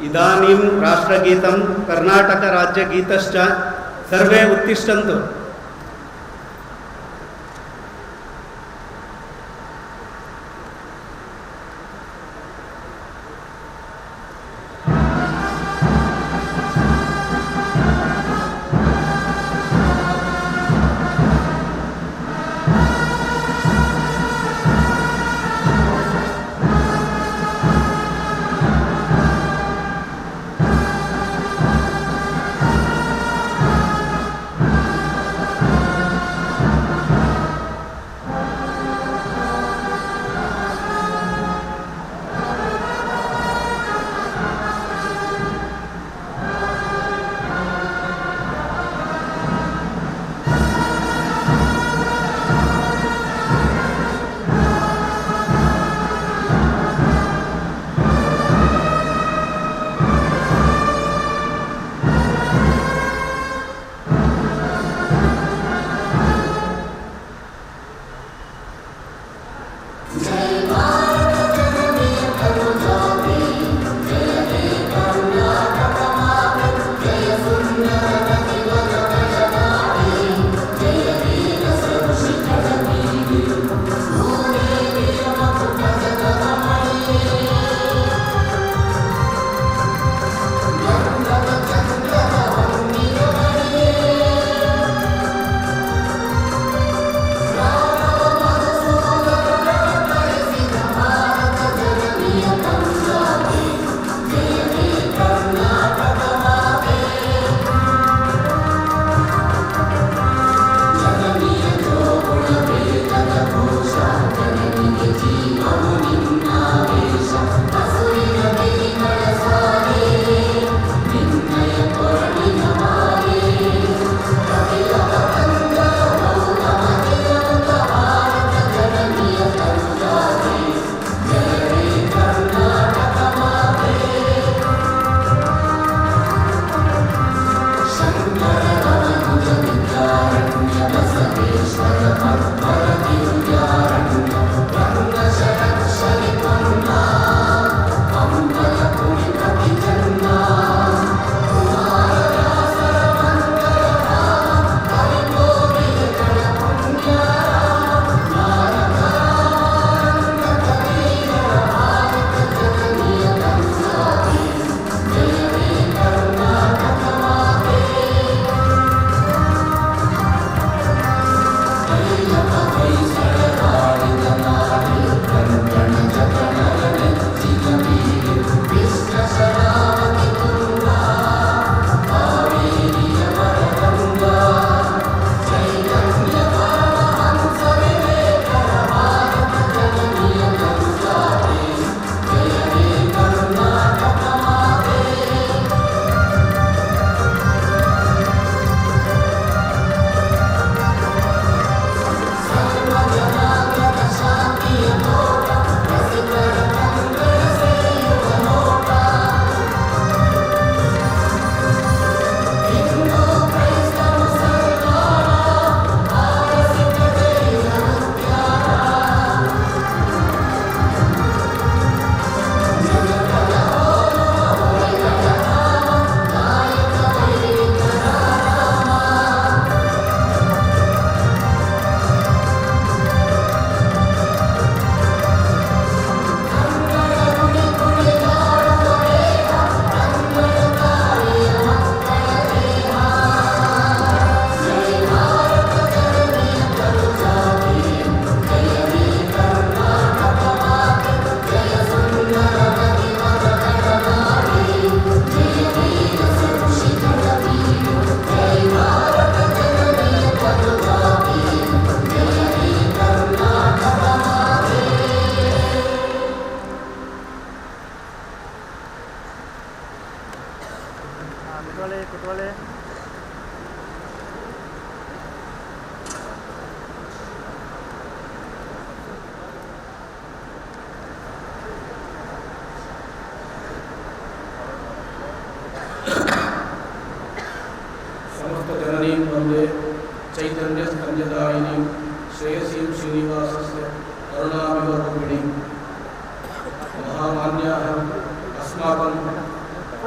इदानीं राष्ट्रगीतं कर्नाटकराज्यगीतश्च सर्वे उत्तिष्ठन्तु।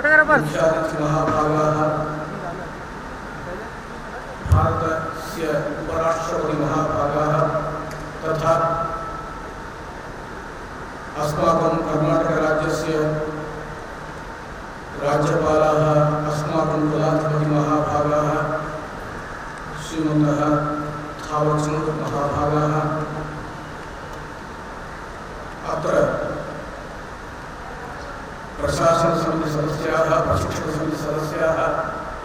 महाभागाः भारतस्य उपराष्ट्रपति महाभागाः तथा अस्माकं कर्नाटकराज्यस्य राज्यपालाः अस्माकं कुलाधिपति महाभागाः श्रीमन्तः थावरचंद्र महाभागाः अत्र प्रशासन समिति सदस्याः प्रशिक्षक समिति सदस्याः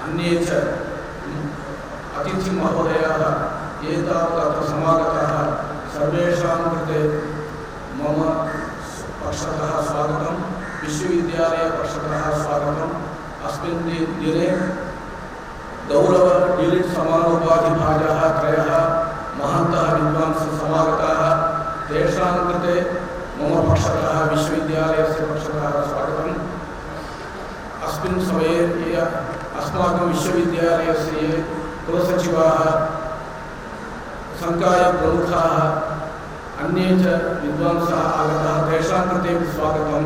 अन्ये च अतिथि महोदयाः ये तावत् अत्र समागताः सर्वेषां कृते मम पक्षतः स्वागतं विश्वविद्यालय पक्षतः स्वागतम् अस्मिन् दिने गौरव डिलिट् समानोपाधिभाजः त्रयः महान्तः विद्वांसः समागताः तेषां कृते मम पक्षतः विश्वविद्यालयस्य पक्षतः स्वागतम् अस्मिन् समये ये अस्माकं विश्वविद्यालयस्य ये कुलसचिवाः संकायप्रमुखाः अन्ये च विद्वांसः आगताः तेषां कृते स्वागतं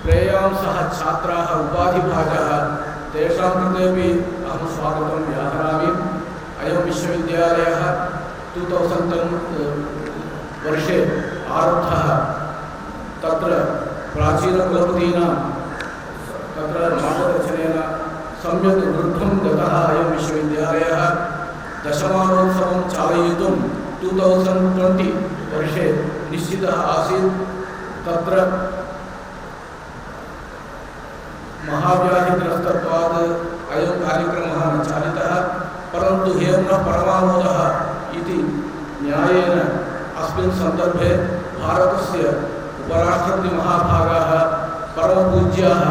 प्रेयांसः छात्राः उपाधिभाजः तेषां कृतेपि अहं स्वागतं व्याहरामि अयं विश्वविद्यालयः 2010 वर्षे आरब्धः तत्र प्राचीनकुलपतीनां तत्र मार्गदर्शनेन सम्यक् वृद्धं गतः अयं विश्वविद्यालयः दशमानोत्सवं चालयितुं 2020 वर्षे निश्चितः आसीत् तत्र महाव्याधिग्रस्तत्वात् अयं कार्यक्रमः न चालितः परन्तु हेम्नः परमानोदः इति न्यायेन अस्मिन् सन्दर्भे भारतस्य उपराष्ट्रपति महाभागाः परमपूज्याः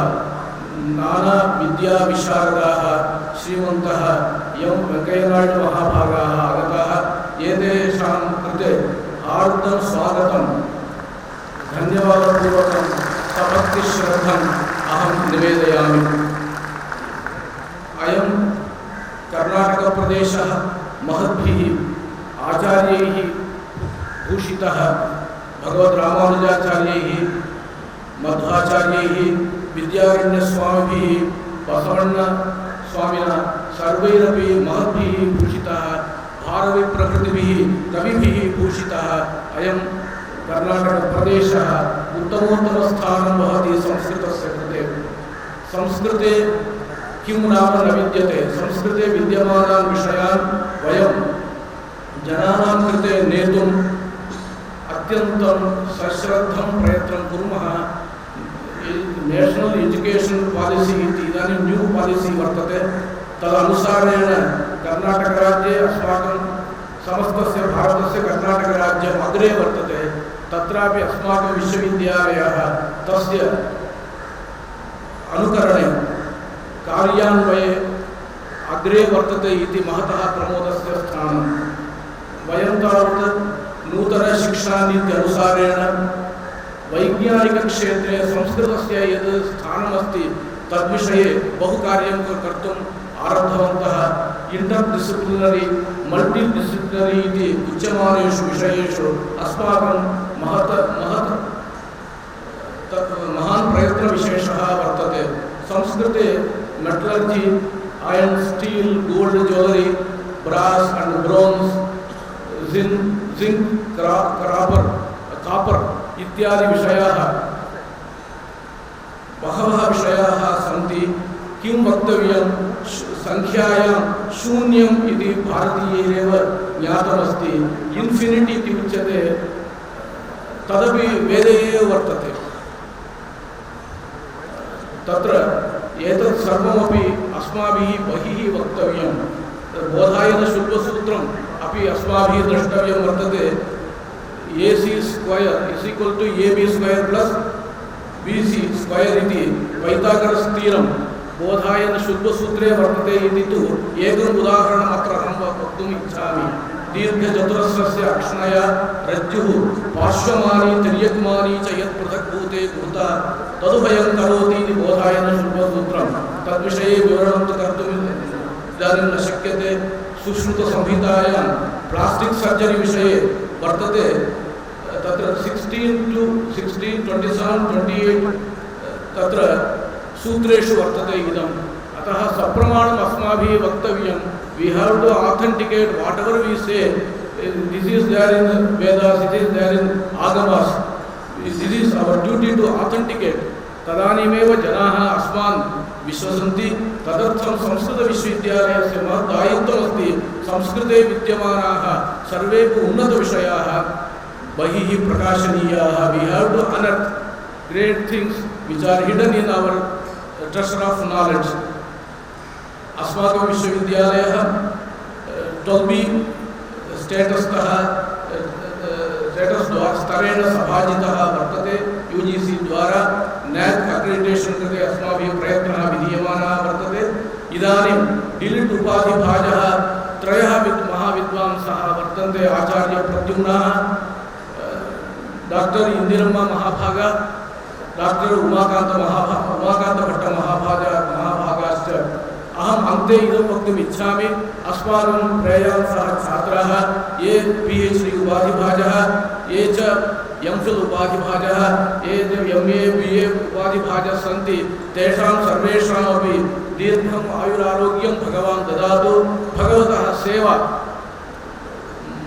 नाना विद्याविशारदाः श्रीमन्तः एम वेंकय्यनायडु महाभागाः आगताः एतेषां कृते हार्दं स्वागतं धन्यवादपूर्वकं सभक्तिश्रद्धम् अहं निवेदयामि। अयं कर्नाटकप्रदेशः महद्भिः आचार्यैः भूषितः भगवद्रामानुजाचार्यैः मध्वाचार्यैः विद्यारण्यस्वामिभिः बसवण्णस्वामिना सर्वैरपि महद्भिः भूषितः भारविप्रकृतिभिः कविभिः भूषितः अयं कर्नाटकप्रदेशः उत्तमोत्तमस्थानं वहति संस्कृतस्य कृते। संस्कृते किं नाम न विद्यते संस्कृते विद्यमानान् विषयान् वयं जनानां कृते नेतुम् अत्यन्तं सश्रद्धं प्रयत्नं कुर्मः। नेशनल एजुकेशन पॉलिसी इति इदानीं न्यू पॉलिसी वर्तते तदनुसारेण कर्नाटकराज्ये अस्माकं समस्तस्य भारतस्य कर्नाटकराज्यम् अग्रे वर्तते तत्रापि अस्माकं विश्वविद्यालयः तस्य अनुकरणे कार्यान्वये अग्रे वर्तते इति महतः प्रमोदस्य स्थानं। वयं तावत् नूतनशिक्षानीत्यनुसारेण वैज्ञानिकक्षेत्रे संस्कृतस्य यद् स्थानमस्ति तद्विषये बहु कार्यं कर्तुम् आरब्धवन्तः। इंटरडिसिप्लिनरी मल्टीडिसिप्लिनरी इति उच्यमानेषु विषयेषु अस्माकं महान् प्रयत्नविशेषः वर्तते। संस्कृते metallurgy iron steel gold jewellery brass and bronze zinc copper इत्यादि विषयाः बहवः विषयाः सन्ति। किं वक्तव्यं संख्यायां शून्यम् इति भारतीयैरेव ज्ञातमस्ति। इन्फिनिटी इति उच्यते तदपि वेदे एव वर्तते। तत्र एतत् सर्वमपि अस्माभिः बहिः वक्तव्यं। बोधायनशुल्बसूत्रम् अपि अस्माभिः द्रष्टव्यं वर्तते। AC square is equal to AB square plus BC square इति पैथागोरस् बोधायन शुल्बसूत्रे वर्तते इति तु एकम् उदाहरणम् अत्र अहं वक्तुम् इच्छामि। दीर्घचतुरस्रस्य अक्ष्णया रज्जुः पार्श्वमानी तिर्यक्मानी च यत् पृथक्भूते भूतः तदुभयं करोति इति बोधायन शुल्बसूत्रं। तद्विषये विवरणं तु कर्तुम् इदानीं न शक्यते। सुश्रुतसंहितायां प्लास्टिक सर्जरी विषये वर्तते तत्र 16 to 16, 27, 28 तत्र सूत्रेषु वर्तते इदम् अतः सप्रमाणम् अस्माभिः वक्तव्यं we have to authenticate whatever we say this is there in Vedas it is there in Agamas this is our duty to authenticate तदानीमेव जनाः अस्मान् विश्वसन्ति तदर्थं संस्कृतविश्वविद्यालयस्य महत् दायित्वमस्ति संस्कृते विद्यमानाः सर्वेपि उन्नतविषयाः बहिः प्रकाशनीयाः we have to unearth great things which are hidden in our treasure of knowledge अस्माकं विश्वविद्यालयः 12B स्टेटस्तः स्तरेण सभाजितः वर्तते UGC द्वारा NAC अक्रेडिटेशन् कृते अस्माभिः प्रयत्नः विधीयमानः वर्तते इदानीं डिलिट् उपाधिभाजः त्रयः महाविद्वांसः वर्तन्ते आचार्य प्रद्युम्नः डॉक्टर इंदिरम्मा महाभागा डॉक्टर उमाकांत भट्ट महाभागाश्च अहम अन्ते इदं वक्तुम् इच्छामि अस्माकं प्रयासः सह छात्राः ये PhD उपाधिभाजः ये च MPhil उपाधिभाजः ये MA BA उपाधिभाजः सन्ति तेषां सर्वेषामपि दीर्घम् आयुरारोग्यं भगवान् ददातु भगवतः सेवा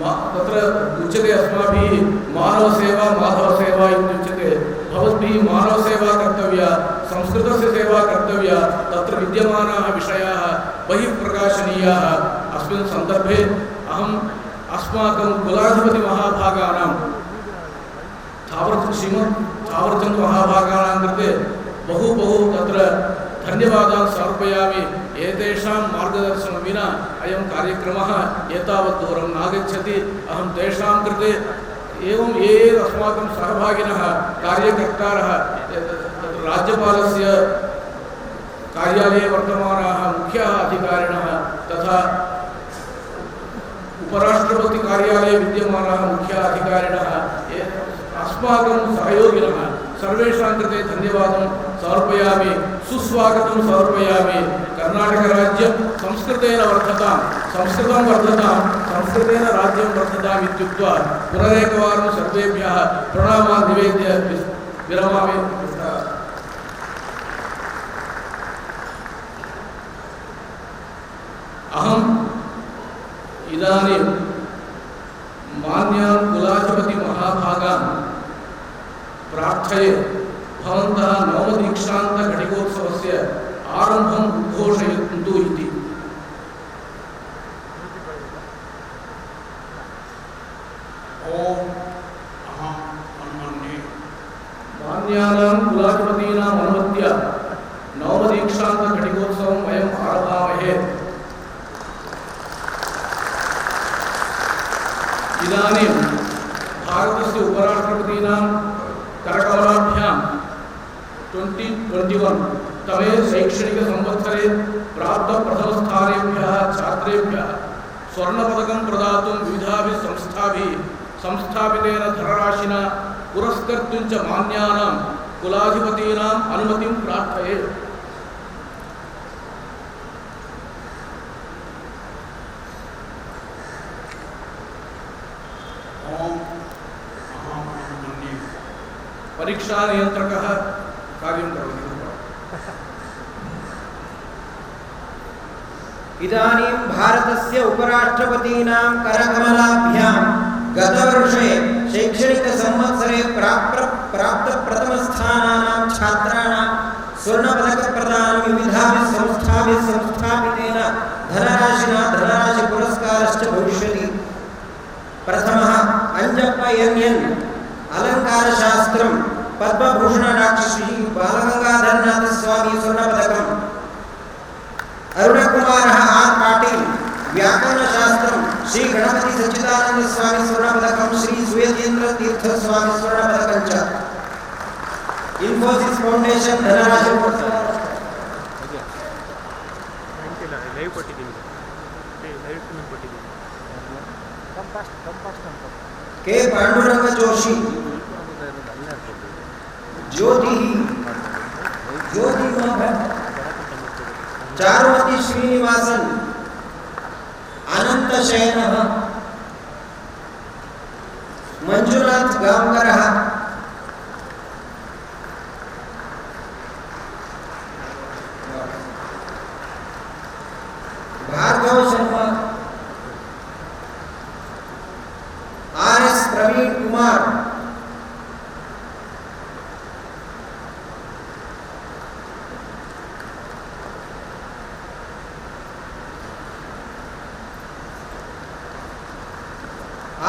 तत्र उच्यते अस्माभिः मानवसेवा माधवसेवा इत्युच्यते भवद्भिः मानवसेवा कर्तव्या संस्कृतस्य सेवा कर्तव्या तत्र विद्यमानाः विषयाः बहिः प्रकाशनीयाः अस्मिन् सन्दर्भे अहम् अस्माकं कुलाधिपतिमहाभागानां थावरचन्द् महाभागानां कृते बहु तत्र धन्यवादान् समर्पयामि एतेषां मार्गदर्शनं विना अयं कार्यक्रमः एतावत् दूरं नागच्छति अहं तेषां कृते एवं ये अस्माकं सहभागिनः कार्यकर्तारः राज्यपालस्य कार्यालये वर्तमानाः मुख्याः अधिकारिणः तथा उपराष्ट्रपति कार्यालये विद्यमानाः मुख्याः अधिकारिणः अस्माकं सहयोगिनः सर्वेषां कृते धन्यवादं समर्पयामि सुस्वागतं समर्पयामि कर्नाटकराज्यं संस्कृतेन वर्धतां संस्कृतं वर्धतां संस्कृतेन राज्यं वर्धताम् इत्युक्त्वा पुनरेकवारं सर्वेभ्यः प्रणामान् निवेद्य विरमामि अहम् इदानीं मान्यान् कुलाधिपतिमहाभागान् प्रार्थये भवन्तः नवदीक्षान्तघटिकोत्सवस्य आरम्भम् उद्घोषयन्तु इति मान्यानां कुलाधिपतीनाम् अनुमत्या नवदीक्षान्तघटिकोत्सवं वयम् आरभामहे इदानीं भारतस्य उपराष्ट्रपतीनां करकमलाभ्यां 2021 तमे शैक्षणिकसंवत्सरे प्राप्तप्रथमस्थानेभ्यः छात्रेभ्यः स्वर्णपदकं प्रदातुं विविधाभिः संस्थाभिः संस्थापितेन धनराशिना पुरस्कर्तुं च मान्यानां कुलाधिपतीनाम् अनुमतिं प्रार्थये परीक्षा नियंत्रकः कार्यं करोति इदानीं भारतस्य उपराष्ट्रपतीनां करकमलाभ्यां गतवर्षे शैक्षणिकसंवत्सरे प्राप्तप्रथमस्थानानां छात्राणां स्वर्णपदकप्रदानं विविधाभिः संस्थाभिः संस्थापितेन धनराशिपुरस्कारश्च भविष्यति प्रथमः अंजप्प एन् अलंकारशास्त्रं पद्मभूषण राक्षसी बालगंगाधरनाथ स्वामी स्वर्णपदकम् अरुणकुमारः आर पाटिल व्याकरणशास्त्रं श्री गणपति सच्चिदानंद स्वामी स्वर्णपदकं श्री सुयतीन्द्र तीर्थ स्वामी स्वर्णपदकं च इन्फोसिस फाउंडेशन धनराशि के पांडुरंग जोशी ज्योति चारुमती श्रीनिवासन अनंत शयनः मंजुनाथ गांवकरः Bhargav Sharma, RS Praveen Kumar,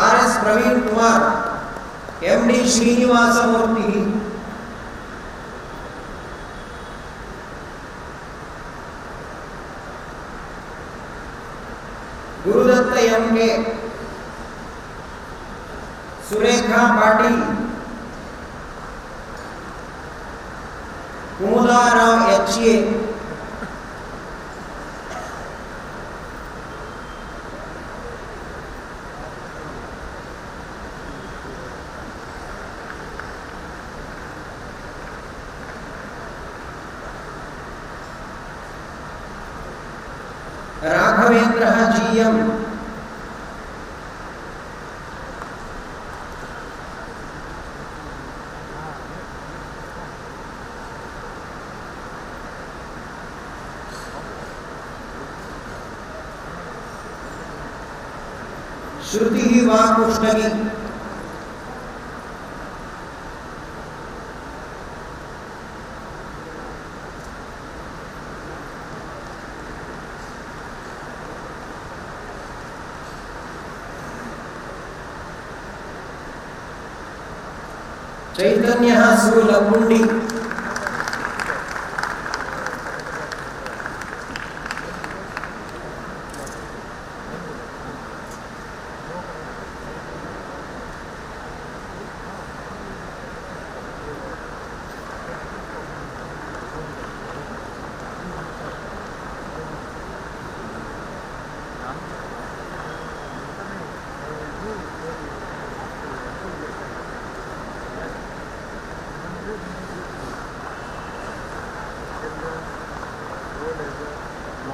RS Praveen Kumar, MD Srinivas Murthy, Gurudatt MK, Surekha Patil, Kumudarao HA, Raghavendra GM, Shruti Vakushnagi, Chaitanya Sulakundi,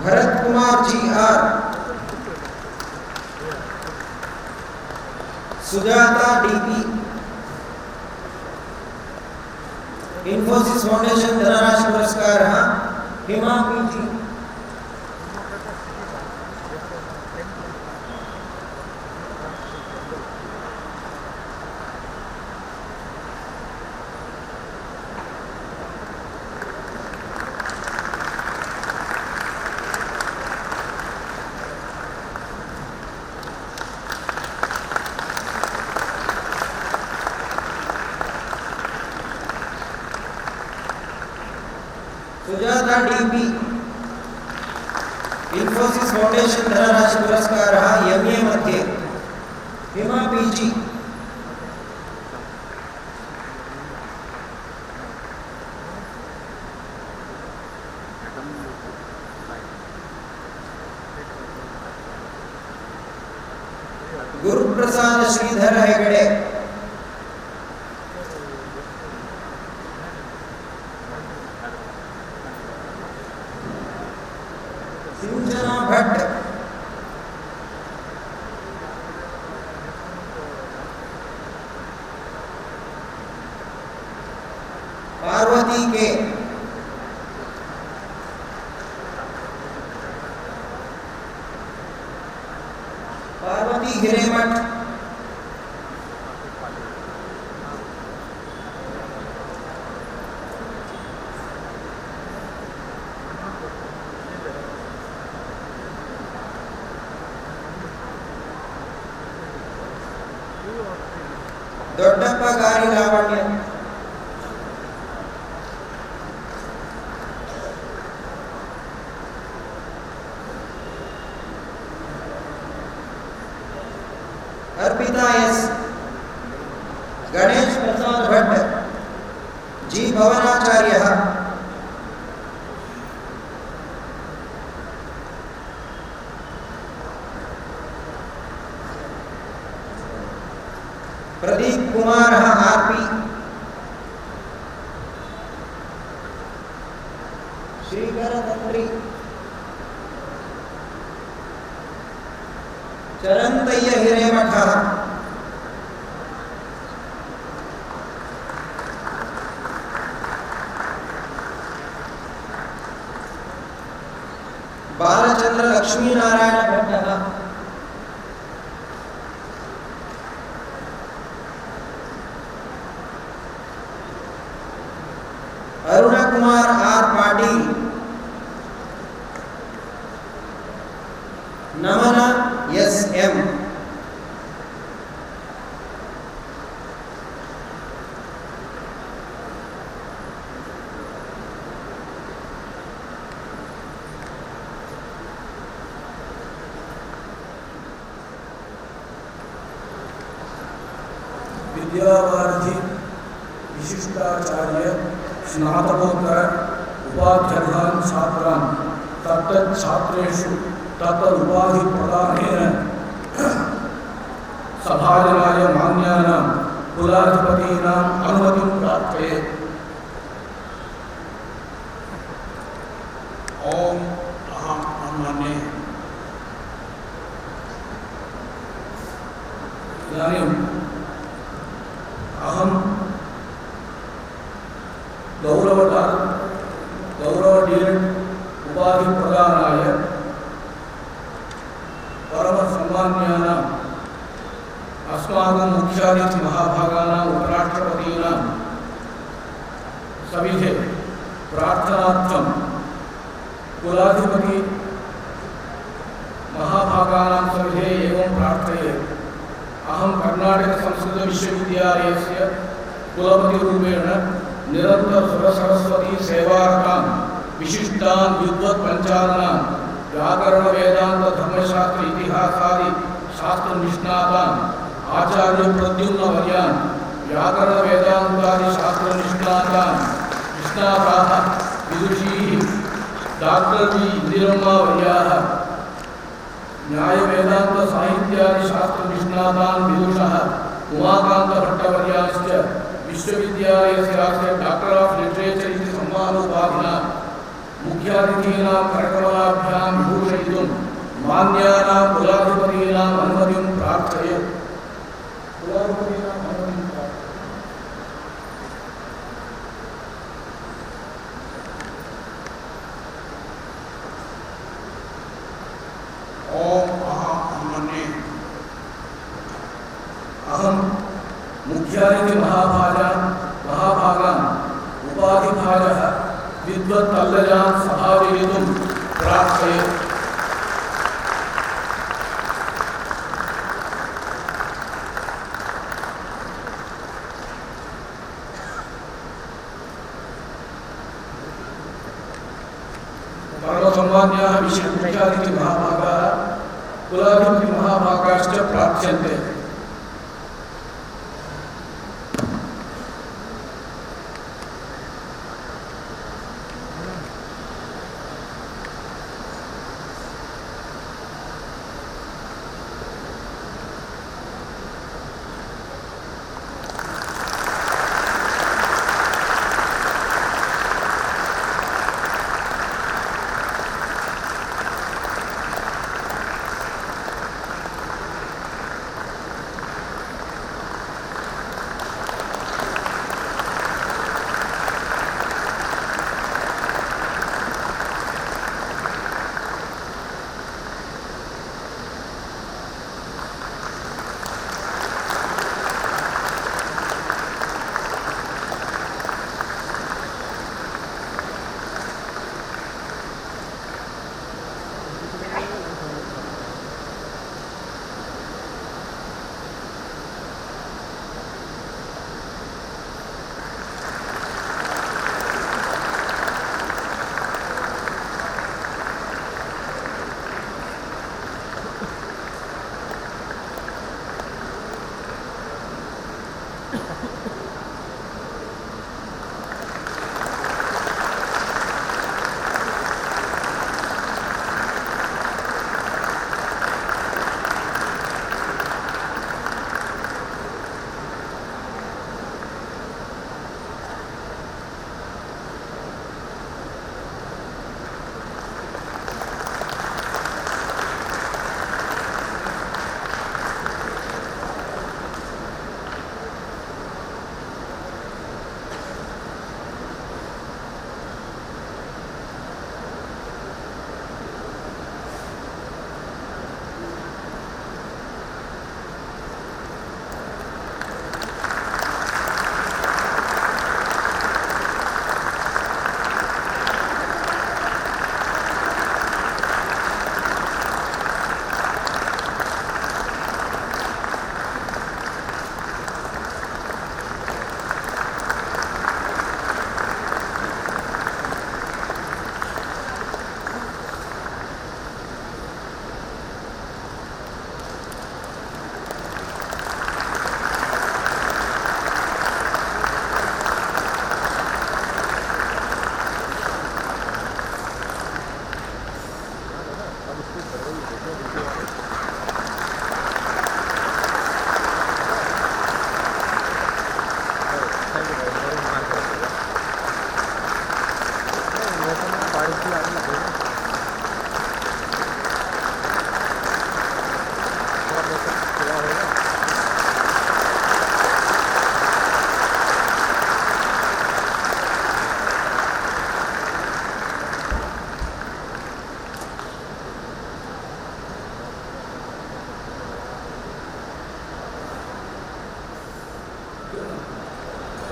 Bharat Kumar GR, Sujata DP, Infosys Foundation धनराशि पुरस्कार Hima PG, Sujata DP, Infosys Foundation धनराशि पुरस्कार MA मध्ये हिमा PG, गुरुप्रसाद श्रीधर हेगड़े, सिंचना भट्ट, पार्वती के, Parvati Hiremath, Doddappa Gari Lavanya, Arpita S, Ganesh Prasad Bhatt, G Bhavanacharya, Pradeep Kumar RP, Shrikar Tantri, Charantayya Hiremath, Balachandra Lakshminarayan भट्टः Aruna Kumar R Patil Naman S M विद्यावारिधि विशिष्टाचार्य स्नातकोत्तर उपाध्ययन छात्रान् तत्तत् छात्रेषु तत्तत् उपाधि प्रदानेन सभाजनाय मान्यानां कुलाधिपतीनाम् अनुमतिं प्राप्यते। ओम अहम अन्मन्ये। इदानीम् अहं गौरव डीएड उपाधि प्रदानाय परमसम्मान्यानाम् अस्माकं मुख्यातिथि महाभागानाम् उपराष्ट्रपतीनां सविधे प्रार्थनार्थं कुलाधिपति महाभागानां सविधे एवं प्रार्थये। अहं कर्नाटक संस्कृत विश्वविद्यालयस्य कुलपतिरूपेण निरंतर सुरसरस्वती सेवारतां विशिष्टान् विद्वत् पंचालनान् व्याकरण वेदांत धर्मशास्त्र इतिहासादि शास्त्र निष्णातान् आचार्य प्रद्युम्न वर्यान् व्याकरण वेदांतादि शास्त्र निष्णातान् निष्णाताः विदुषीः डॉक्टर बी इंदिरम्मा वर्याः न्याय वेदांत साहित्यादि शास्त्र निष्णातान् विदुषः उमाकांत भट्टवर्याश्च विश्वविद्यालयस्य डॉक्टर ऑफ लिटरेचर इति सम्मानोपाधिना मुख्यातिथीनां करकमलाभ्यां विभूषयितुं मान्यानां कुलाधिपतीनाम् अनुमतिं प्रार्थये। कुलाधिपतीनाम् अनुमतिं प्रार्थये। ओम अहम अन्मन्ये। अहं मुख्यातिथि महाभागान् उपाधिभाजः विद्वत्तल्लजान् सभावयितुं प्रार्थये। परमसम्मान्याः मुख्यातिथि महाभागाः कुलाधिपति महाभागाश्च प्रार्थ्यन्ते।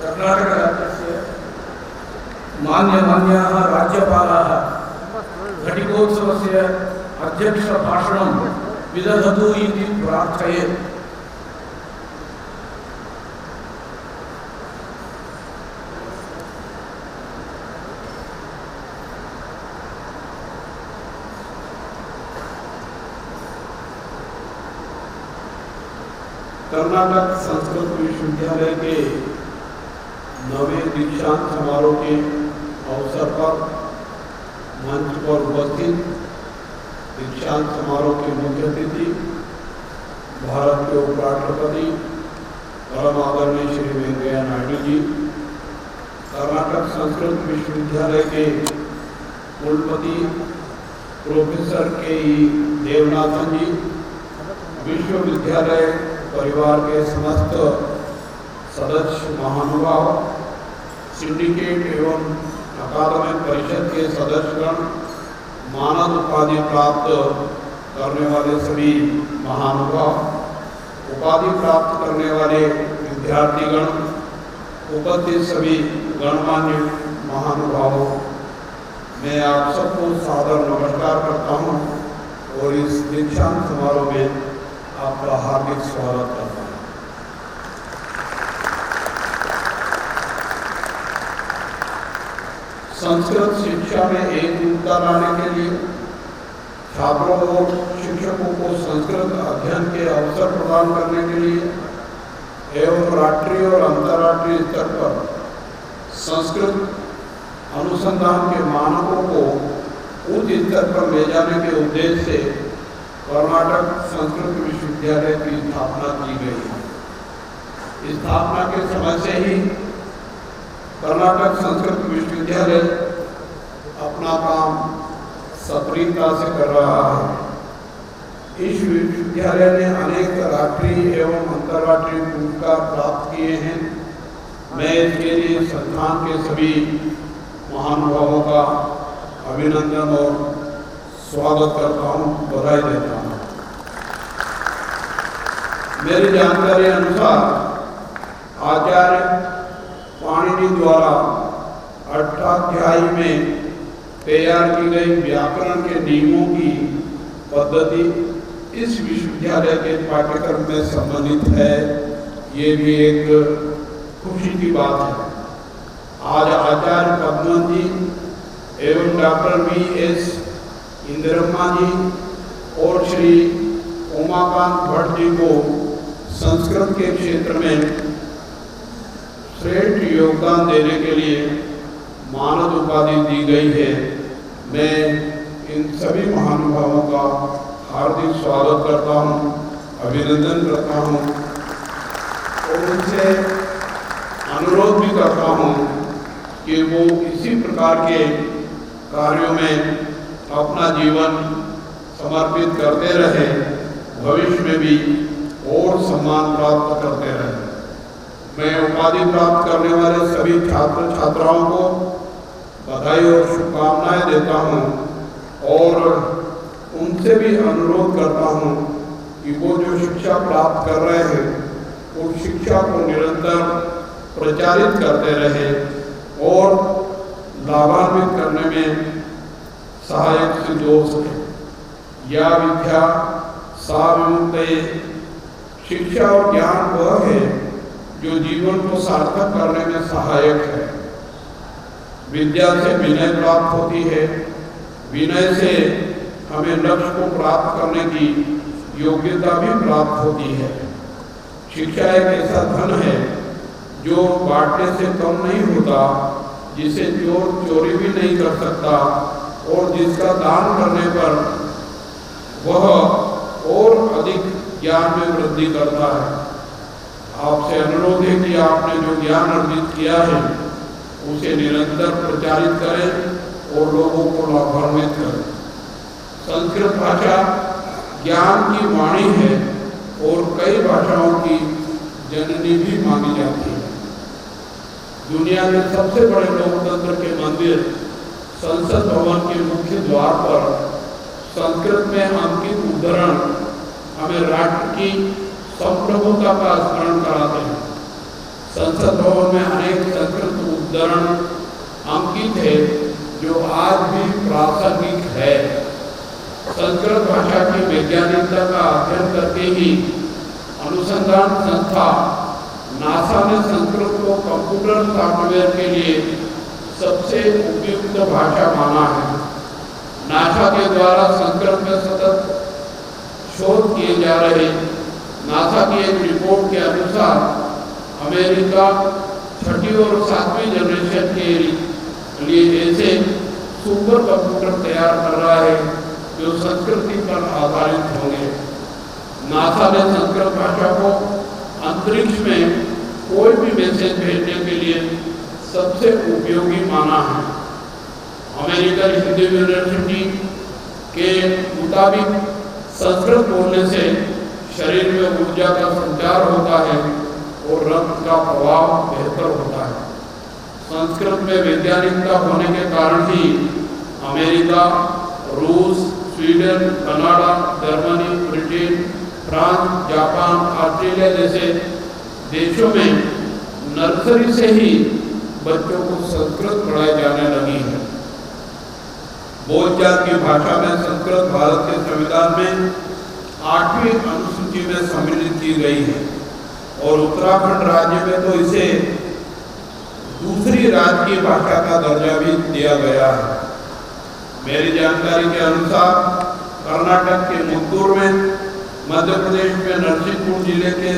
कर्नाटकराज्यस्य मान्याः राज्यपालाः घटिकोत्सवस्य अध्यक्षभाषणं विदधतु इति प्रार्थये। कर्नाटक संस्कृत विश्वविद्यालय के 9वें दीक्षांत समारोह के अवसर पर मंच पर उपस्थित दीक्षांत समारोह के मुख्य अतिथि भारत के उपराष्ट्रपति परम आदरणीय श्री वेंकैया नायडू जी, कर्नाटक संस्कृत विश्वविद्यालय के कुलपति प्रोफेसर के.ई. देवनाथन जी, विश्वविद्यालय परिवार के समस्त सदस्य महानुभाव, सिंडिकेट एवं अकादमिक परिषद के सदस्यगण, मानद उपाधि प्राप्त करने वाले सभी महानुभाव, उपाधि प्राप्त करने वाले विद्यार्थीगण, उपस्थित सभी गणमान्य महानुभावों, मैं आप सबको सादर नमस्कार करता हूँ और इस दीक्षांत समारोह में आपका हार्दिक स्वागत करता हूँ। संस्कृत शिक्षा में एकरूपता लाने के लिए छात्रों और शिक्षकों को संस्कृत अध्ययन के अवसर प्रदान करने के लिए एवं राष्ट्रीय और अंतर्राष्ट्रीय स्तर पर संस्कृत अनुसंधान के मानकों को उच्च स्तर पर ले जाने के उद्देश्य से कर्नाटक संस्कृत विश्वविद्यालय की स्थापना की गई है। स्थापना के समय से ही कर्नाटक संस्कृत विश्वविद्यालय अपना काम सक्रियता से कर रहा है। इस विश्वविद्यालय ने अनेक राष्ट्रीय एवं अंतर्राष्ट्रीय पुरस्कार प्राप्त किए हैं। मैं इसके लिए संस्थान के सभी महानुभावों का अभिनंदन और स्वागत करता हूँ, बधाई देता हूँ। मेरी जानकारी अनुसार आचार्य पाणिनि द्वारा अष्टाध्यायी में तैयार की गई व्याकरण के नियमों की पद्धति इस विश्वविद्यालय के पाठ्यक्रम में सम्मिलित है। ये भी एक खुशी की बात है। आज आचार्य पद्मन जी एवं डॉक्टर V.S. इंदिरम्मा जी और श्री उमाकांत भट्ट जी को संस्कृत के क्षेत्र में श्रेष्ठ योगदान देने के लिए मानद उपाधि दी गई है। मैं इन सभी महानुभावों का हार्दिक स्वागत करता हूँ, अभिनंदन करता हूँ और उनसे अनुरोध भी करता हूँ कि वो इसी प्रकार के कार्यों में अपना जीवन समर्पित करते रहे, भविष्य में भी और सम्मान प्राप्त करते रहे। मैं उपाधि प्राप्त करने वाले सभी छात्र छात्राओं को बधाई और शुभकामनाएं देता हूं और उनसे भी अनुरोध करता हूं कि वो जो शिक्षा प्राप्त कर रहे हैं उस शिक्षा को निरंतर प्रचारित करते रहे और लाभान्वित करने में सहायक सिद्ध हो सके। या विद्या सा विमुक्तये, शिक्षा और ज्ञान वह है जो जीवन को सार्थक करने में सहायक है। विद्या से विनय प्राप्त होती है, विनय से हमें लक्ष्य को प्राप्त करने की योग्यता भी प्राप्त होती है। शिक्षा एक ऐसा धन है जो बांटने से कम नहीं होता, जिसे चोर चोरी भी नहीं कर सकता और जिसका दान करने पर वह और अधिक ज्ञान में वृद्धि करता है। आपसे अनुरोध है कि आपने जो ज्ञान अर्जित किया है उसे निरंतर प्रचारित करें और लोगों को लाभान्वित करें। संस्कृत भाषा ज्ञान की वाणी है और कई भाषाओं की जननी भी मानी जाती है। दुनिया के सबसे बड़े लोकतंत्र के मंदिर संसद भवन के मुख्य द्वार पर संस्कृत में अंकित उद्धरण हमें राष्ट्र की संप्रभुता का स्मरण कराते हैं। संसद भवन में अनेक संस्कृत उद्धरण अंकित है जो आज भी प्रासंगिक है। संस्कृत भाषा की वैज्ञानिकता का अध्ययन करके ही अनुसंधान संस्था नासा ने संस्कृत को कंप्यूटर सॉफ्टवेयर के लिए सबसे उपयुक्त भाषा माना है। नासा के द्वारा संस्कृत में सतत शोध किए जा रहे नासा की एक रिपोर्ट के अनुसार अमेरिका 6वीं और 7वीं जनरेशन के लिए ऐसे सुपर कंप्यूटर तैयार कर रहा है जो संस्कृति पर आधारित होंगे। नासा ने संस्कृत भाषा को अंतरिक्ष में कोई भी मैसेज भेजने के लिए सबसे उपयोगी माना है। अमेरिकन हिंदू यूनिवर्सिटी के मुताबिक संस्कृत बोलने से शरीर में ऊर्जा का संचार होता है और रक्त का प्रवाह बेहतर होता है। संस्कृत में वैज्ञानिकता होने के कारण ही अमेरिका, रूस, Sweden, Canada, Germany, Britain, France, Japan, Australia जैसे देशों में नर्सरी से ही बच्चों को संस्कृत पढ़ाई जाने लगी है। बोलचाल की भाषा में संस्कृत भारत के संविधान में 8वीं अनुसूची में सम्मिलित की गई है और उत्तराखंड राज्य में तो इसे दूसरी राजकीय भाषा का दर्जा भी दिया गया है। मेरी जानकारी के अनुसार कर्नाटक के मुत्तूर में, मध्य प्रदेश में नरसिंहपुर जिले के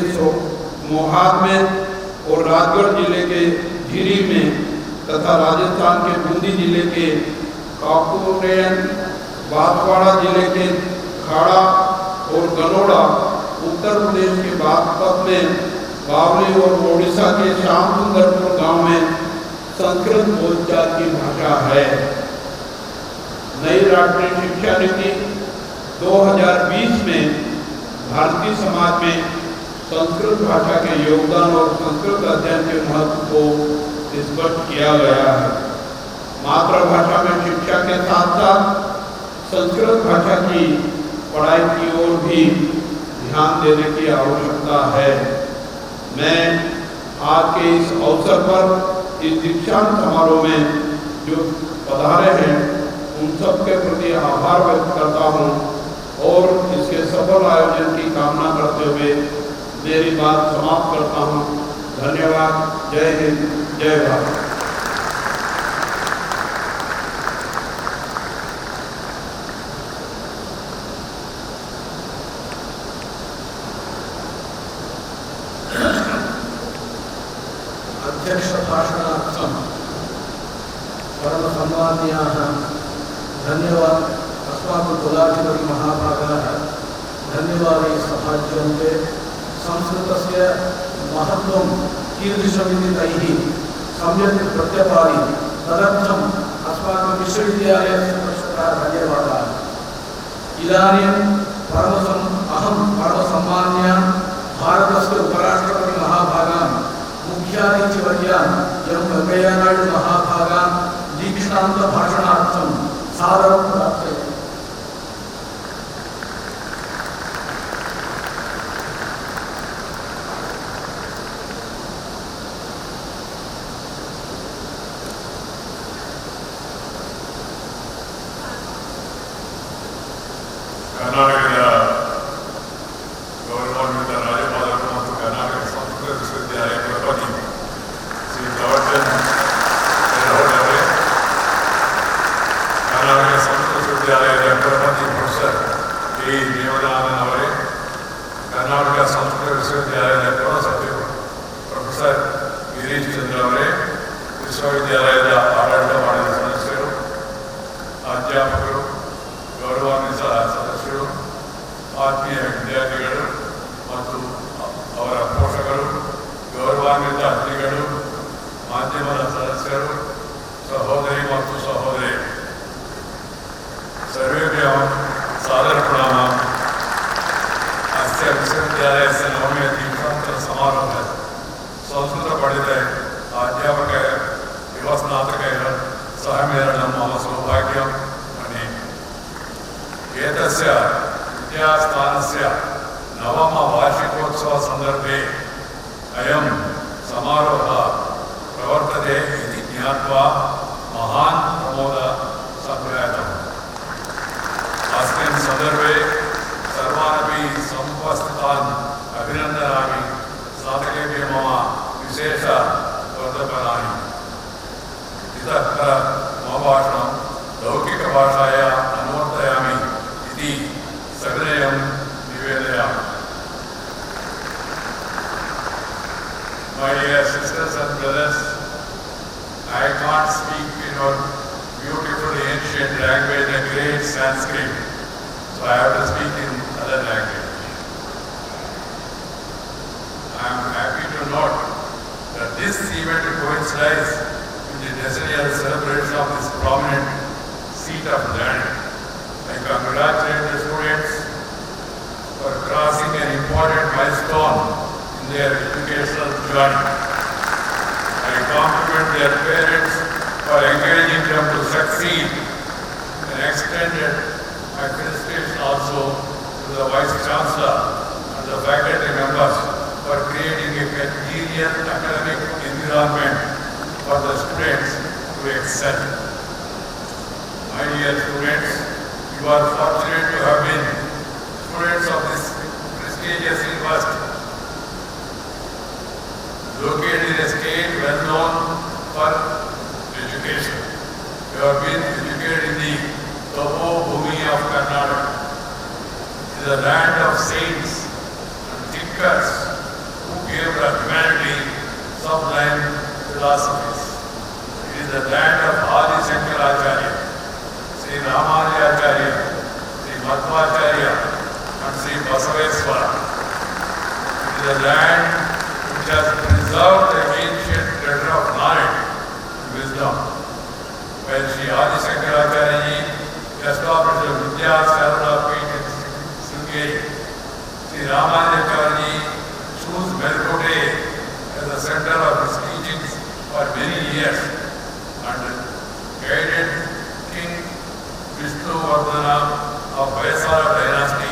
मोहार में और राजगढ़ जिले के झिरी में तथा राजस्थान के बूंदी जिले के काकुरेन, बांसवाड़ा जिले के खाड़ा और गनोड़ा, उत्तर प्रदेश के बागपत में बावली और ओडिशा के श्याम सुंदरपुर गांव में संस्कृत बोलचाल की भाषा है। नई राष्ट्रीय शिक्षा नीति 2020 में भारतीय समाज में संस्कृत भाषा के योगदान और संस्कृत अध्ययन के महत्व को स्पष्ट किया गया है। मातृभाषा में शिक्षा के साथ साथ संस्कृत भाषा की पढ़ाई की ओर भी ध्यान देने की आवश्यकता है। मैं आज के इस अवसर पर इस दीक्षांत समारोह में जो पधारे हैं उन सब के प्रति आभार व्यक्त करता हूँ और इसके सफल आयोजन की कामना करते हुए मेरी बात समाप्त करता हूँ। धन्यवाद। जय हिंद, जय भारत। अध्यक्ष भाषणार्थं परम सम्मानीयाः धन्यवाद अस्माकं कुलाधिपति महाभागाः धन्यवादे सभाज्यन्ते। संस्कृतस्य महत्त्वं कीदृशमिति तैः सम्यक् प्रत्यपादि तदर्थम् अस्माकं विश्वविद्यालयस्य पक्षतः धन्यवादाः। इदानीं अहं परमसम्मान्य भारतस्य उपराष्ट्रपति महाभागान् मुख्यातिथिवर्यान् एवं वेंकैया नायडू महाभागान् दीक्षांत भाषणार्थं सादरं प्रार्थयामि। कर्नाटकದ ಗೌರವಾನ್ವಿತ ರಾಜ್ಯಪಾಲರು ಮತ್ತು ಕರ್ನಾಟಕ ಸಂಸ್ಕೃತ ವಿಶ್ವವಿದ್ಯಾಲಯ ಕುಲಪತಿ ಶ್ರೀ ಪ್ರವರ್ಧನ್ ಅವರೇ, ಕರ್ನಾಟಕ ಸಂಸ್ಕೃತ ವಿಶ್ವವಿದ್ಯಾಲಯದ ಕುಲಪತಿ ಪ್ರೊಫೆಸರ್ ಕೆ ದೇವದಾನಂದ ಅವರೇ, ಕರ್ನಾಟಕ ಸಂಸ್ಕೃತ ವಿಶ್ವವಿದ್ಯಾಲಯದ ಕುಲಸಚಿವರು ಪ್ರೊಫೆಸರ್ ಗಿರೀಶ್ ಚಂದ್ರ ಅವರೇ, ವಿಶ್ವವಿದ್ಯಾಲಯದ ಆಡಳಿತ ಮಂಡಳಿ ಸದಸ್ಯರು, ಅಧ್ಯಾಪಕರು, ಗೌರವಾನ್ವಿತ ಸದಸ್ಯರು, ಆತ್ಮೀಯ ವಿದ್ಯಾರ್ಥಿಗಳು ಮತ್ತು ಅವರ ಪೋಷಕರು, ಗೌರವಾನ್ವಿತ ಅತಿಥಿಗಳು, ಮಾಧ್ಯಮದ ಸದಸ್ಯರು, ಸಹೋದರಿ ಮತ್ತು ಸಹೋದರಿ, सर्वेभ्यः सादर प्रणाम। अस्य विश्वविद्यालयस्य नवमे दीक्षांत समारोहे संस्कृत पठिते अध्यापक युवस्नातकैः सह मेलनं मम सौभाग्यं मन्ये। एतस्य विद्यास्थानस्य नवमवार्षिकोत्सव सन्दर्भे अयं समारोहः प्रवर्तते इति ज्ञात्वा महान् प्रमोदः सञ्जातः। अस्मिन् सन्दर्भे सर्वानपि समुपस्थितान् अभिनन्दनामि। साधकेभ्यः मम विशेषवर्धपनानि। इतः मम भाषणं लौकिकभाषाया अनुवर्तयामि इति सविनयं निवेदयामि। My dear sisters and brothers, I can't speak in your beautiful ancient language, the great Sanskrit, so I have to speak in other language. I am happy to note that this event coincides with the decennial celebration of this prominent seat of learning. I congratulate the students for crossing an important milestone in their educational journey. I compliment their parents for encouraging them to succeed, and extended my felicitation also to the Vice Chancellor and the faculty members for creating a congenial academic environment for the students to excel. My dear students, you are fortunate to have been students of this prestigious university, located in a state well known for education. You have been educated in the Tapo Bhumi of Karnataka. It is a land of saints and thinkers who gave the humanity sublime philosophies. It is the land of Adi Shankaracharya, Sri Ramanujacharya, Sri Madhvacharya, and Sri Basaveswara. It is a land which has preserved the ancient treasure of knowledge and wisdom. When Sri Adi Shankaracharya established the Vidya Sarada Peeth in Sringeri, Sri Ramanujacharya chose Melkote as the center of his teachings for many years and guided King Vishnuvardhana of Vaisala dynasty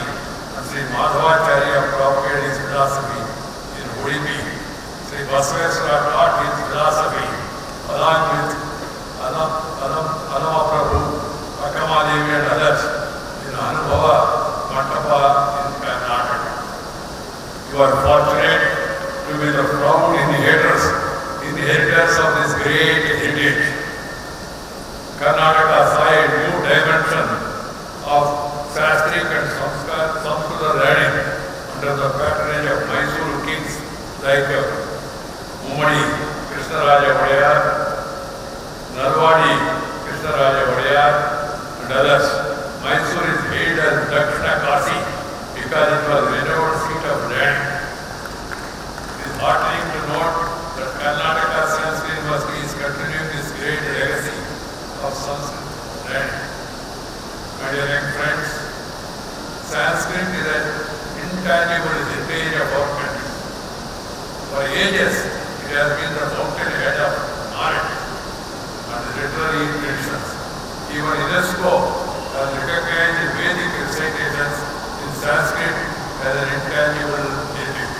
and Sri Madhvacharya propagated his philosophy in Udupi. Sri Basaveswara taught his philosophy along with Alama Prabhu, Akamadevi and others in Anubhava Mandapa in Karnataka. You are fortunate to be the proud inheritors of this great heritage. Karnataka saw a new dimension of Sanskrit and Samskrita learning under the patronage of Mysore kings like Mummadi Krishnaraja Wadiyar, Narwadi Krishnaraja Wadiyar, and others. Mysore is hailed as Dakshina Kasi because it was a renowned seat of learning. It is heartening to note that Karnataka Sanskrit University is continuing this great legacy of Sanskrit learning. My dear young friends, Sanskrit is an intangible heritage of our country. For ages, it has been the fountainhead of knowledge and literary traditions. Even UNESCO has recognized the Vedic recitations in Sanskrit as an intangible heritage.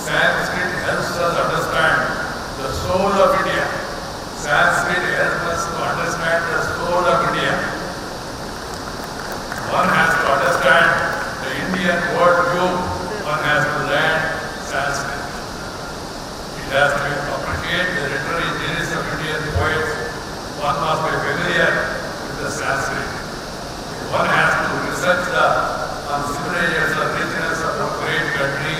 Sanskrit helps us understand the soul of India. Sanskrit helps us to understand the soul of India. One has to understand the Indian worldview. One has to learn Sanskrit. It has to appreciate the literary genius of Indian poets. One must be familiar with the Sanskrit. One has to research the civilizational richness of a great country.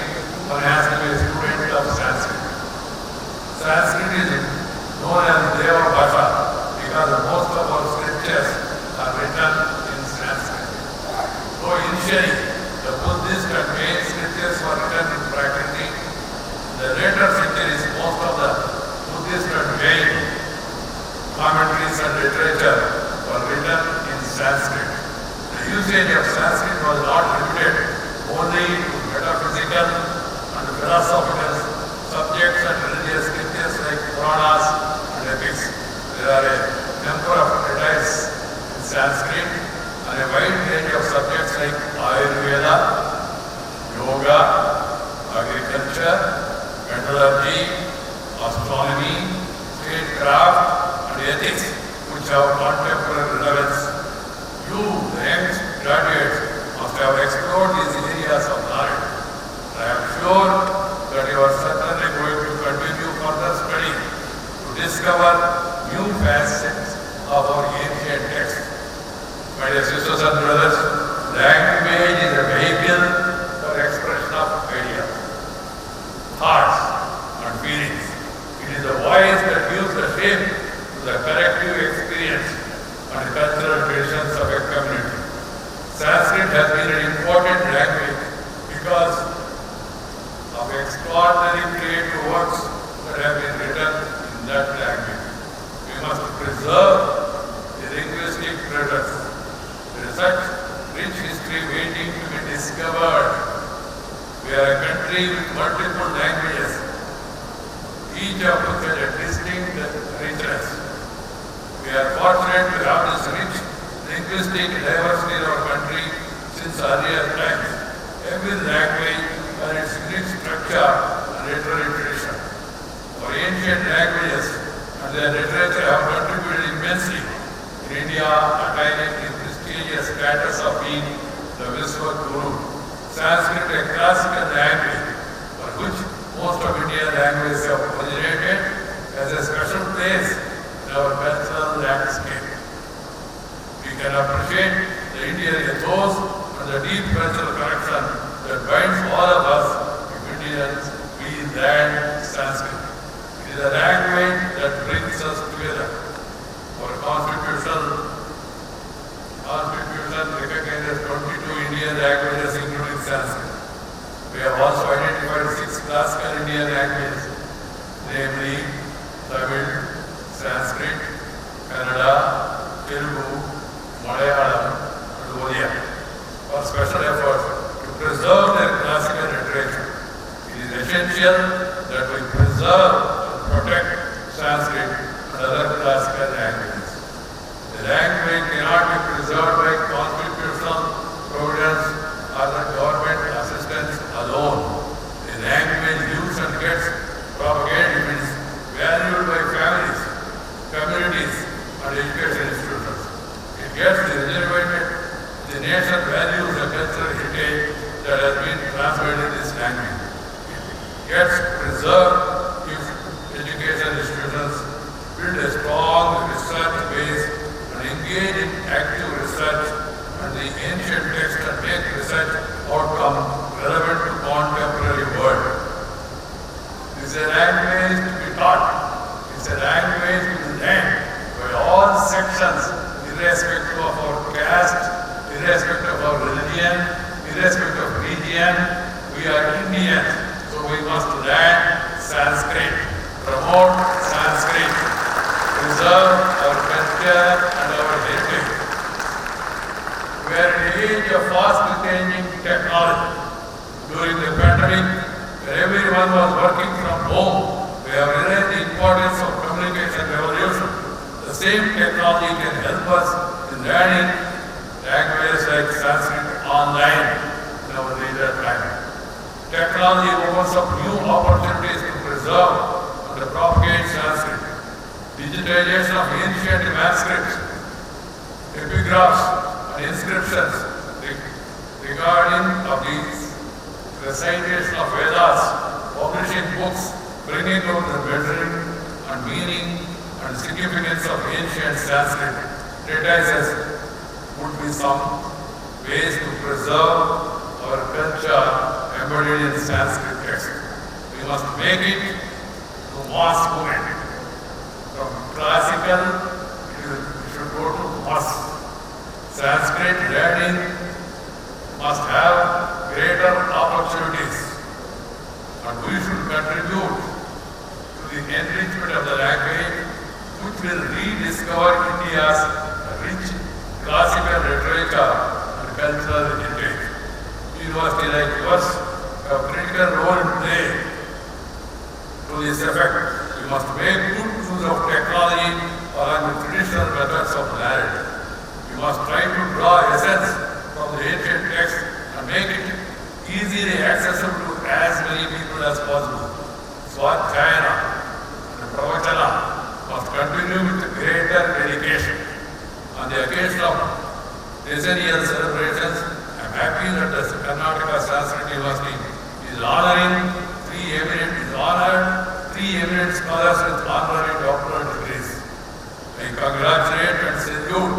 One has to be a student of Sanskrit. Sanskrit is known as Deva Bhasha because most of our scriptures are written in Sanskrit. So initially, the Buddhist and main scriptures were written in Prakriti. The later centuries, most of the Buddhist and main commentaries and literature were written in Sanskrit. The usage of Sanskrit was not limited only to metaphysical and philosophical subjects and religious scriptures like Puranas and epics. There are a number of treatises in Sanskrit and a wide range of subjects like Ayurveda, yoga, agriculture, metallurgy, astronomy, statecraft, and ethics, which have contemporary relevance. You, the young graduates, must have explored these areas of knowledge. I am sure that you are certainly going to continue further study to discover new facets of our ancient text. My dear sisters and brothers, language is a vehicle for expression of ideas, thoughts, and feelings. It is the voice that gives the shape to the collective experience and cultural traditions of a community. Sanskrit has been an important language because of extraordinary creative works that have been written in that language. We must preserve the linguistic treasures. There is such rich history waiting to be discovered. We are a country with multiple languages, each of which has a distinct richness. We are fortunate to have this rich linguistic diversity in our country since earlier times. Every language has its unique structure and literary tradition. Our ancient languages and their literature have contributed immensely in India, attaining the prestigious status of being the Vishwaguru. Sanskrit, a classical language for which most of Indian languages have originated, has a special place in our cultural landscape. We can appreciate the Indian ethos and the deep cultural connection that binds all of us if Indians we learn Sanskrit. It is a language that brings us together. Our constitution recognizes 22 Indian languages including Sanskrit. We have also identified 6 classical Indian languages, namely Tamil, Sanskrit, Kannada, Telugu, Malayalam, and Odia. For special efforts to preserve their classical literature, it is essential that we preserve and protect Sanskrit and other classical languages. The language cannot be preserved by constitutional providence or the government assistance alone. The language used and gets propagated is valued by families, communities, and education institutions. It gets regenerated. The nation values the cultural heritage that has been transmitted in this language. It gets preserved if education institutions build a strong research base and engage in active research on the ancient text and make research outcome relevant to contemporary world. This is a language to be taught. It's a language to be learned by all sections, irrespective of our caste, irrespective of our religion, irrespective of region. We are Indians, so we must learn Sanskrit, promote Sanskrit, preserve our culture and our heritage. We are in an age of fast-changing technology. During the pandemic, where everyone was working from home, we have realized the importance of communication revolution. The same technology can help us in learning languages like Sanskrit online in our leisure time. Technology opens up new opportunities to preserve and to propagate Sanskrit. Digitization of ancient manuscripts, epigraphs, and inscriptions regarding of these recitation of Vedas, publishing books, bringing out the measuring and meaning and significance of ancient Sanskrit treatises would be some ways to preserve our culture embodied in Sanskrit text. We must make it to mass movement. From classical, we should go to mass. Sanskrit learning must have greater opportunities, and we should contribute to the enrichment of the language, which will rediscover India's rich classical literature and cultural heritage. Universities like yours have a critical role to play to this effect. We must make good use of technology along with traditional methods of narrative. We must try to draw essence from the ancient text and make it easily accessible to as many people as possible. Swatchayana, continue with greater dedication. On the occasion of decennial celebrations, I am happy that the Karnataka Sanskrit University is honoring three eminent scholars with honorary doctorate degrees. I congratulate and salute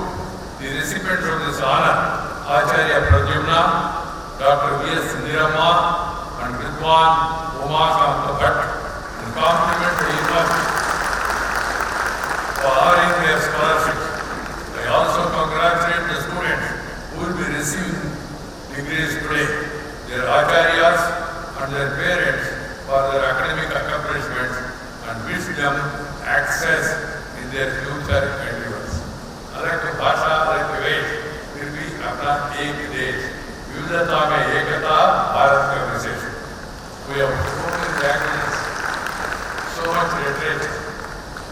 the recipients of this honor, Acharya Pradyumna, Dr. V.S. Nirama, and Vidwan Umakanta Bhatt, and compliment the university for honoring their scholarships. I also congratulate the students who will be receiving degrees today, their acharyas and their parents for their academic accomplishments, and wish them access in their future endeavors. अलग भाषा अलग वेश फिर भी अपना एक देश, विविधता में एकता भारत का विशेष. We have so many languages, so much literature.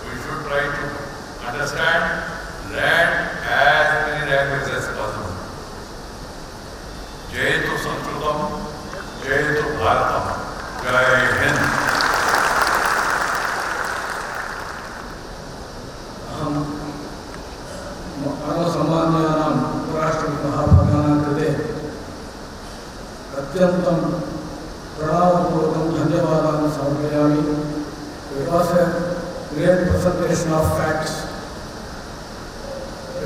We should try to understand, learn as many languages as possible. Jayatu Sanskritam, Jayatu Bharatam. Jai Hind. सर्वसामान्यानां उपराष्ट्रपतिमहाभागानां कृते अत्यन्तं प्रणवपूर्वकं धन्यवादान् समर्पयामि. It was a great presentation of facts.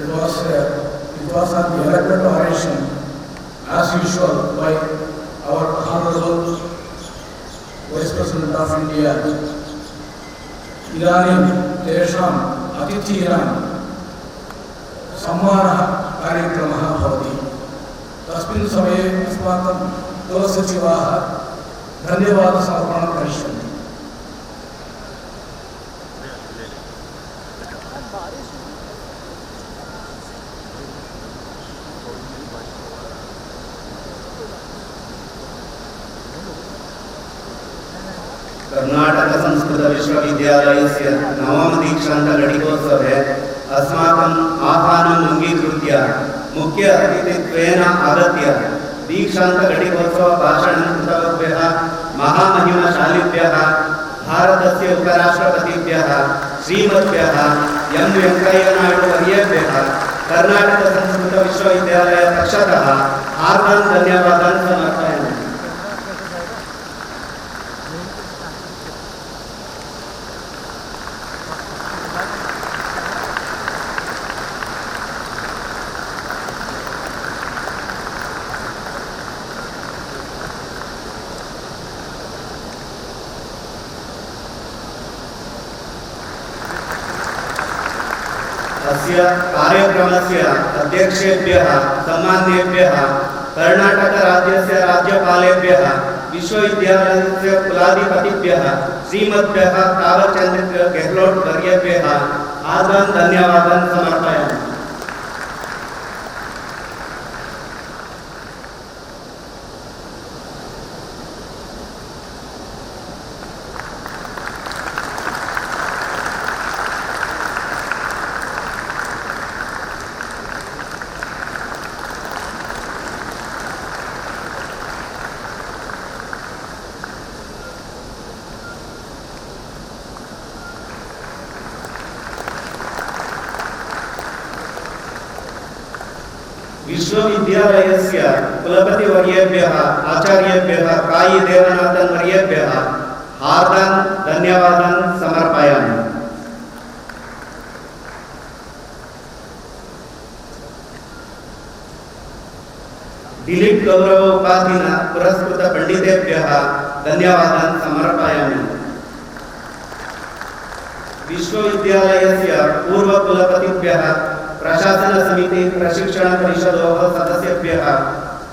It was an eloquent oration, as usual, by our Honorable Vice President of India. इदानीं तेषाम् अतिथीनां सम्मानः कार्यक्रमः भवति. तस्मिन् समये अस्माकं कुलसचिवाः धन्यवादसमर्पणं करिष्यन्ति. कर्नाटक संस्कृत विश्वविद्यालयस्य नवम दीक्षांत घटिकोत्सवे अस्माकम् आह्वानम् अङ्गीकृत्य मुख्य अतिथित्वेन आगत्य दीक्षांत घटिकोत्सव भाषणं कृतवद्भ्यः महामहिमशालिभ्यः भारतस्य उपराष्ट्रपतिभ्यः श्रीमद्भ्यः एम वेंकैया नायडू वर्येभ्यः कर्नाटक संस्कृत विश्वविद्यालय पक्षतः हार्दिक धन्यवादान् समर्पयामि. अस्य कार्यक्रमस्य अध्यक्षेभ्यः सम्माननीयेभ्यः कर्नाटक राज्यस्य राज्यपालेभ्यः विश्वविद्यालयस्य कुलाधिपतिभ्यः श्रीमद्भ्यः तावरचंद्र गेहलोत वर्येभ्यः आदरान् धन्यवादान् समर्पयामि. विश्वविद्यालयस्य कुलपतिवर्येभ्यः आचार्येभ्यः कायी देवनाथन् वर्येभ्यः हार्दिक धन्यवादान् समर्पयामि. दिलीप गौरव उपाधिना पुरस्कृत पंडितेभ्यः धन्यवादान् समर्पयामि. विश्वविद्यालयस्य पूर्व कुलपतिभ्यः प्रशासन समिति प्रशिक्षण परिषदोः सदस्येभ्यः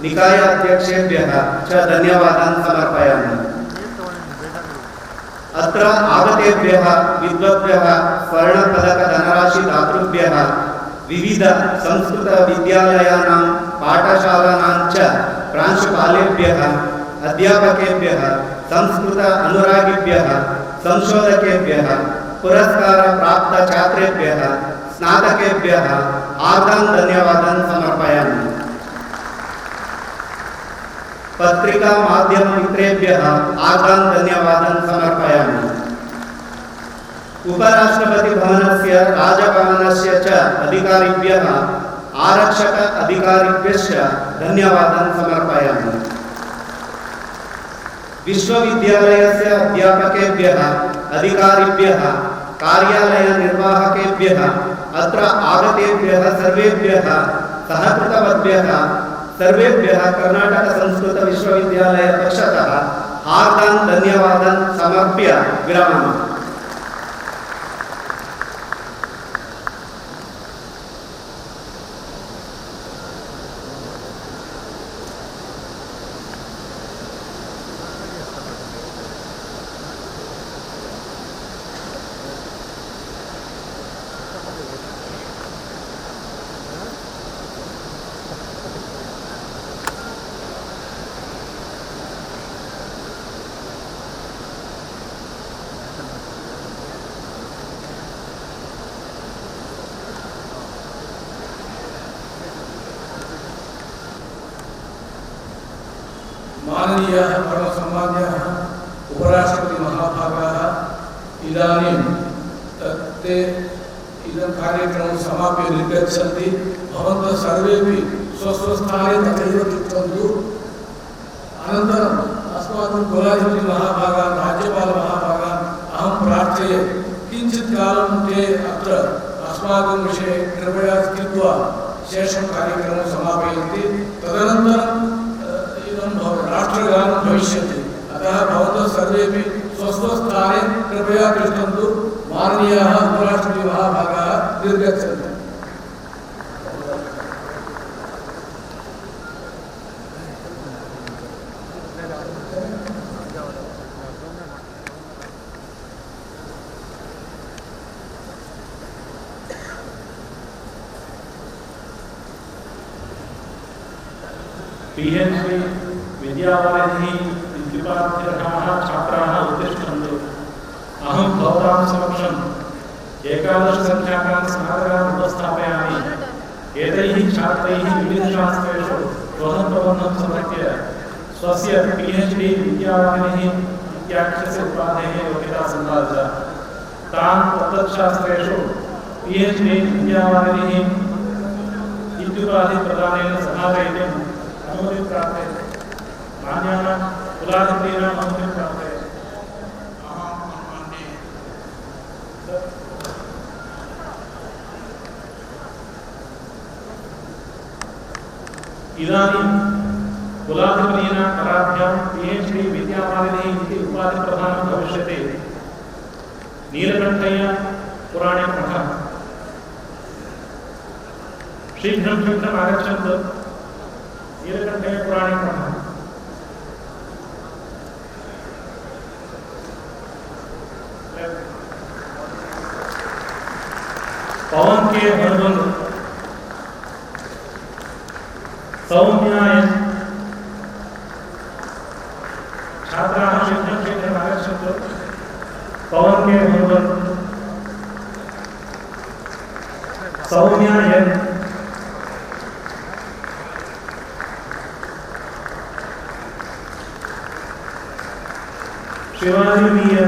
निकाय अध्यक्षेभ्यः च धन्यवादान् समर्पयामि. अत्र आगतेभ्यः विद्वद्भ्यः स्वर्णपदक धनराशि दातृभ्यः विविध संस्कृत विद्यालयानां पाठशालानां च प्रांशुपालेभ्यः अध्यापकेभ्यः संस्कृत अनुरागिभ्यः संशोधकेभ्यः पुरस्कार प्राप्त छात्रेभ्यः स्नातकेभ्यः हार्दिक धन्यवादान् समर्पयामि. पत्रिका माध्यम मित्रेभ्यः हार्दिक धन्यवादान् समर्पयामि. उपराष्ट्रपति भवनस्य राजभवनस्य च अधिकारिभ्यः आरक्षक अधिकारिभ्यश्च धन्यवादान् समर्पयामि। विश्वविद्यालयस्य अध्यापकेभ्यः अधिकारिभ्यः कार्यालय निर्वाहकेभ्यः अत्र आगतेभ्यः सर्वेभ्यः सहकृतवद्भ्यः सर्वेभ्यः कर्नाटक संस्कृत विश्वविद्यालय पक्षतः हार्दान् धन्यवादान् समर्प्य विरमामि। माननीय परमसम्मान्य उपराष्ट्रपति महाभागाः इदानीं ते इदं कार्यक्रमं समाप्य निर्गच्छन्ति। भवन्तः सर्वेपि स्वस्वस्थाने तथैव तिष्ठन्तु। अनन्तरम् अस्माकं कुलाधिपति महाभागान् राज्यपाल महाभागान् अहं प्रार्थये किञ्चित् कालं ते अत्र अस्माकं विषये कृपया स्थित्वा शेषं कार्यक्रमं समापयन्ति। तदनन्तरं राष्ट्रगानं भविष्यति। अतः भवन्तः सर्वेपि स्वस्थाने कृपया तिष्ठन्तु। माननीयाः उपराष्ट्रपति महाभागाः निर्गच्छन्तु। PhD विद्यावारिधिः विद्युपाध्यक्षाः छात्राः उत्तिष्ठन्तु। अहं भवतां समक्षम् 11 संख्याकान् स्मारकान् उपस्थापयामि। एतैः छात्रैः विविधशास्त्रेषु शोधप्रबन्धं समर्प्य स्वस्य PhD विद्यावारिधिः इत्याख्यस्य उपाधेः योग्यता सम्पादिता। तान् तत्तच्छास्त्रेषु PhD विद्यावारिधिः इत्युपाधिप्रदानेन समापयितुम् अनुमतिं प्रार्थयते। मान्यानां कुलाधिपतीनाम् अनुमतिं प्रार्थयते। इदानीं कुलाधिपतीनां कराभ्यां PhD विद्यावारिधिः इति उपाधिप्रदानं भविष्यति। नीलकण्ठय्य पुराणिकमठः शीघ्रम् आगच्छन्तु। नीलकण्ठय्य पुराणिकमठः पवन के हरबंद सौम्याय छात्राः शीघ्रम् आगच्छन्तु। पवन के हरबंद सौम्याय शिवाजी मिया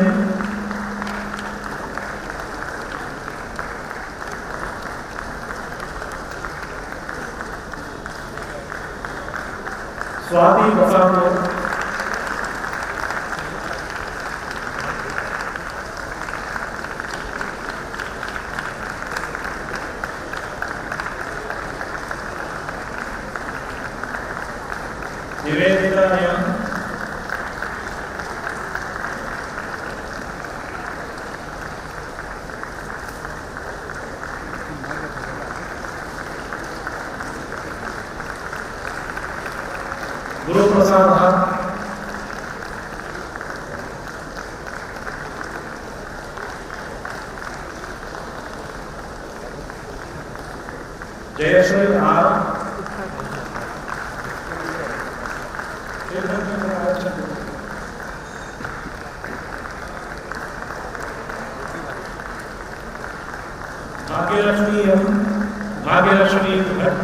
स्वाति बसातो Nivedita Guru Prasad Jayashree R Bhagyalakshmi Bhatt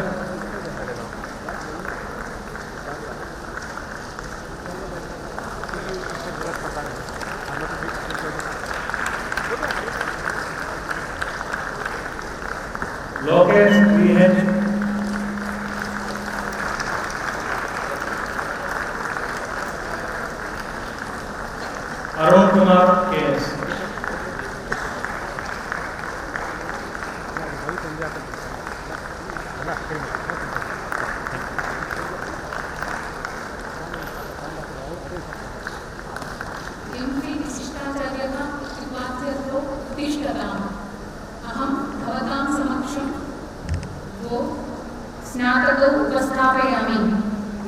Rockets VH, Arun Kumar KS. MP. विशिष्टाचार्यः उपाध्यर्थो उत्तिष्ठताम्। अहं भवतां समक्षं द्वौ स्नातकौ उपस्थापयामि।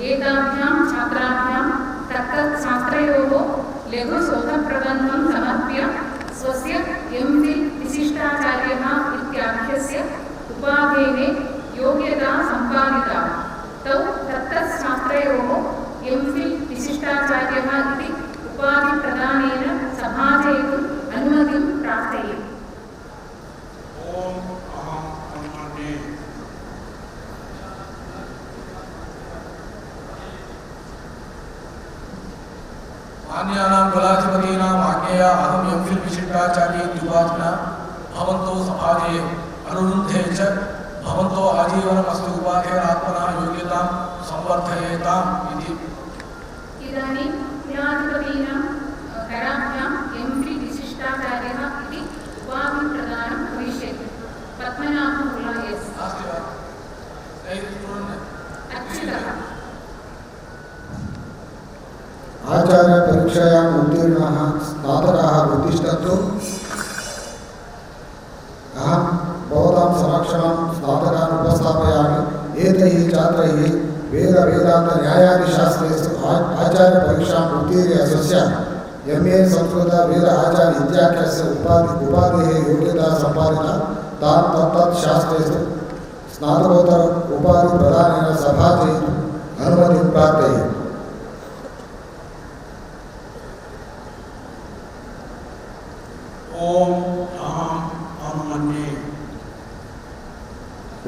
एताभ्यां छात्राभ्यां तत्तत्शास्त्रयोः लघुशोधप्रबन्धं समर्प्य स्वस्य एम.फिल विशिष्टाचार्यः इत्याख्यस्य उपाधेः योग्यता सम्पादिता। तौ तत्तत्शास्त्रयोः एम.फिल विशिष्टाचार्यः इति उपाधिप्रदानेन सभाजयितुम् अनुमतिं प्रार्थये। ओम अहम हनुमाने मान्यानां कुलाधिपतीनाम् आज्ञया अहम् एम.फिल विशिष्टाचार्य उपाधिना भवन्तो सभाजे अनुरुन्धे च भवन्तो आजीवनमस्तु उपाधेरात्मनः योग्यतां संवर्धयेताम् इति। इदानीं कुलाधिपतीनां कराभ्याम् एम.फिल विशिष्टाचार्यः इति उपाधिप्रदानं भविष्यति। पद्मनाभमुल्ला एस् नास्ति वा? अच्युतः आचार्य परीक्षायाम् उत्तीर्णाः स्नातकाः उत्तिष्ठन्तु। अहं भवतां समक्षं स्नातकान् उपस्थापयामि। एतैः छात्रैः वेदान्तन्यायादिशास्त्रेषु आचार्य परीक्षाम् उत्तीर्य स्वस्य एम.ए. संस्कृत वेद आचार्य इत्याख्यस्य उपाधेः योग्यता सम्पादिता। तान् तत्तत् शास्त्रेषु स्नातकोत्तर उपाधिप्रदानेन सभाजयितुम् अनुमतिं प्रार्थये। ओम अहम हनुमाने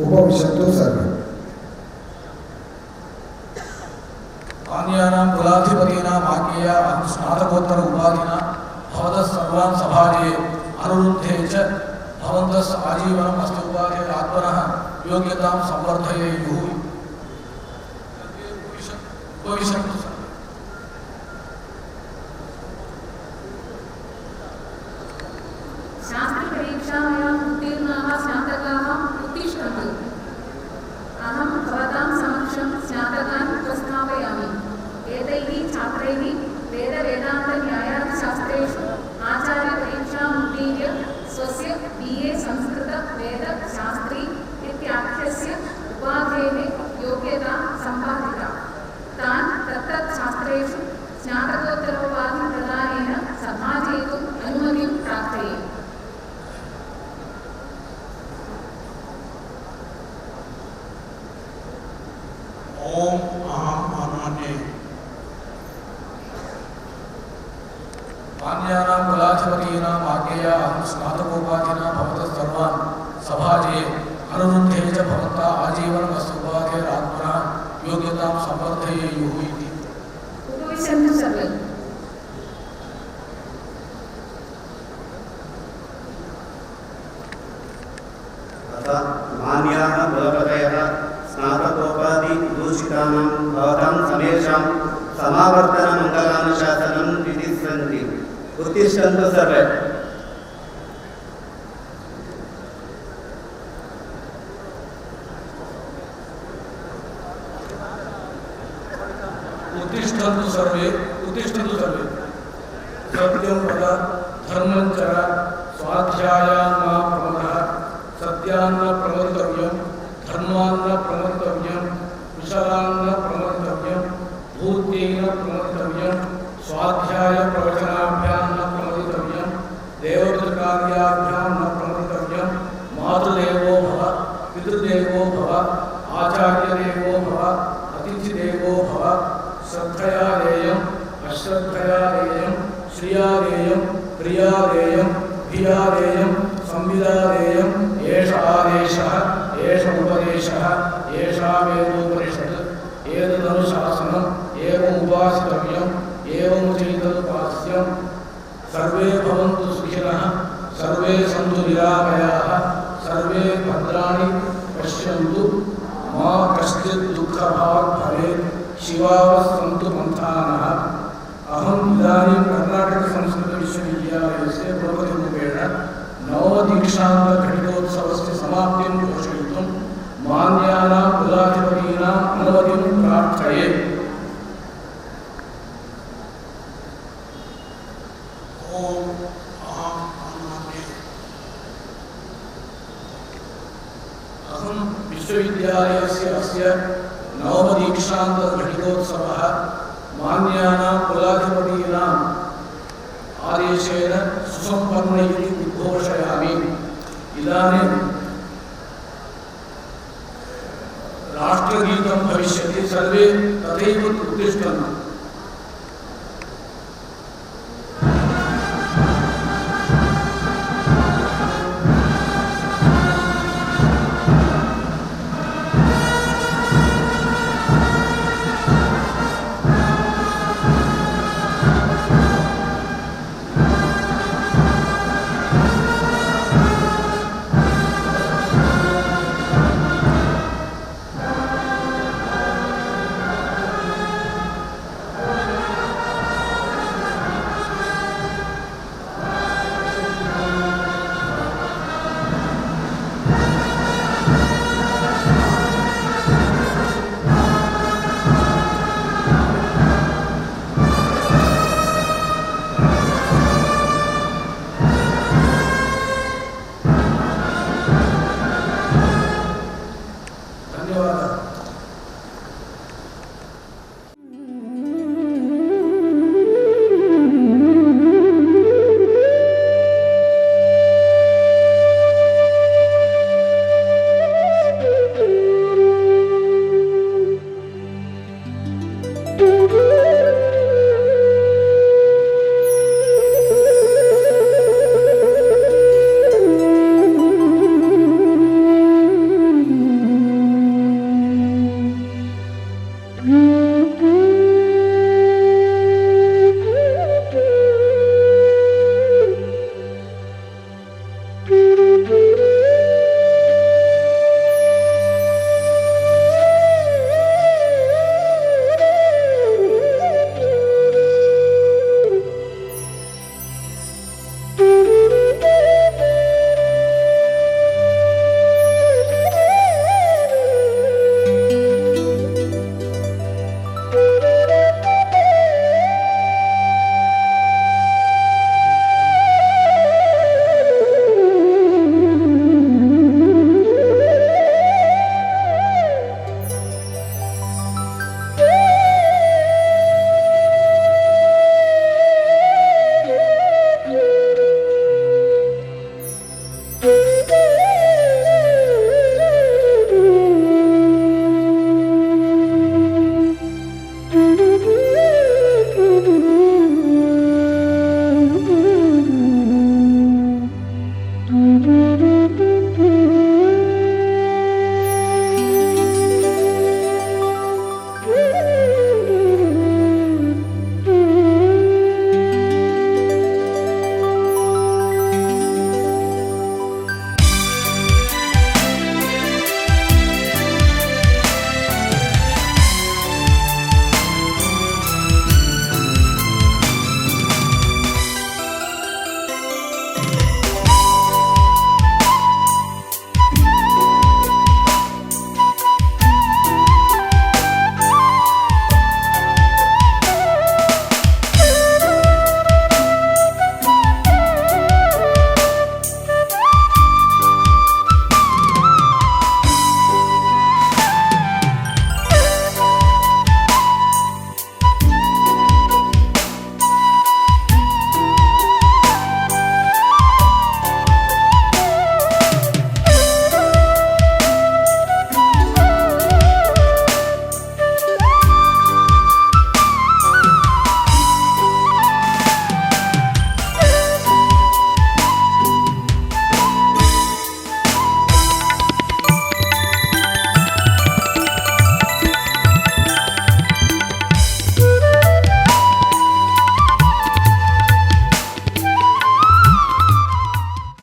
उपविशन्तु सर्वे। मान्यानां कुलाधिपतीनाम् आज्ञया अहं स्नातकोत्तर उपाधिना भवतः सर्वान् सभाजे अनुरुन्धे च भवन्तः आजीवनम् अस्ति उपाधेरात्मनः योग्यतां संवर्धयेयुः। उपविशन्तु सर्वे। शास्त्रीपरीक्षायाम् उत्तीर्णाः स्नातकाः उत्तिष्ठन्तु। अहं भवतां समक्षं स्नातकान् उपस्थापयामि। एतैः छात्रैः वेदान्तन्यायादिशास्त्रेषु आचार्यपरीक्षाम् उत्तीर्य स्वस्य B.A. संस्कृत वेदशास्त्री इत्याख्यस्य उपाधेः योग्यता सम्पादिता। तान् तत्तत्शास्त्रेषु स्नातकोत्तरोपाधिप्रदानेन सभाजयितुम् अनुमतिं प्रार्थये। ओम अहम हनुमाने मान्यानां कुलाधिपतीनाम् आज्ञया अहं स्नातकोपाधिना भवतः सर्वान् सभाजे अनुरुन्धे च भवन्तः आजीवनमस्तु उपाधेरात्मनः योग्यतां संवर्धयेयुः इति। उपविशन्तु सर्वे। अतः मान्याः कुलपतयः स्नातकोपाधिभूषितानां भवतां समेषां समावर्तनमङ्गलानुशासनं विधिस्सन्ति। उत्तिष्ठन्तु सर्वे। उत्तिष्ठन्तु सर्वे। उत्तिष्ठन्तु सर्वे। सत्यं वद धर्मं चर स्वाध्यायान् मा प्रमदः। सत्यान्न प्रमदितव्यं धर्मान्न प्रमदितव्यं कुशलान्न प्रमदितव्यं भूत्येन प्रमदितव्यं स्वाध्याय प्रवचनाभ्यां न प्रमदितव्यं देवपितृकार्याभ्यां न प्रमदितव्यं मातृदेवो भव पितृदेवो भव आचार्यदेवो भव अतिथिदेवो भव श्रद्धया देयम् अश्रद्धया देयं श्रिया देयं प्रिया देयं धिया देयं संविदा देयं एष आदेशः एष उपदेशः एषा वेदोपनिषत् एतदनुशासनम् एवम् उपासितव्यम् एवमुचैतदुपास्यं सर्वे भवन्तु सुखिनः सर्वे सन्तु निरामयाः सर्वे भद्राणि पश्यन्तु मा कश्चित् दुःखभाग् भवेत् शिवावः सन्तु पन्थानः। अहम् इदानीं कर्नाटकसंस्कृतविश्वविद्यालयस्य कुलपतिरूपेण नवदीक्षान्तघटिकोत्सवस्य समाप्तिं घोषयितुं मान्यानां कुलाधिपतीनाम् अनुमतिं प्रार्थये। अहं विश्वविद्यालयस्य अस्य नवदीक्षान्तघटिकोत्सवः मान्यानां कुलाधिपतीनाम् आदेशेन सुसम्पन्न इति उद्घोषयामि। इदानीं राष्ट्रगीतं भविष्यति, सर्वे तथैव उत्तिष्ठन्तु। Mm-hmm.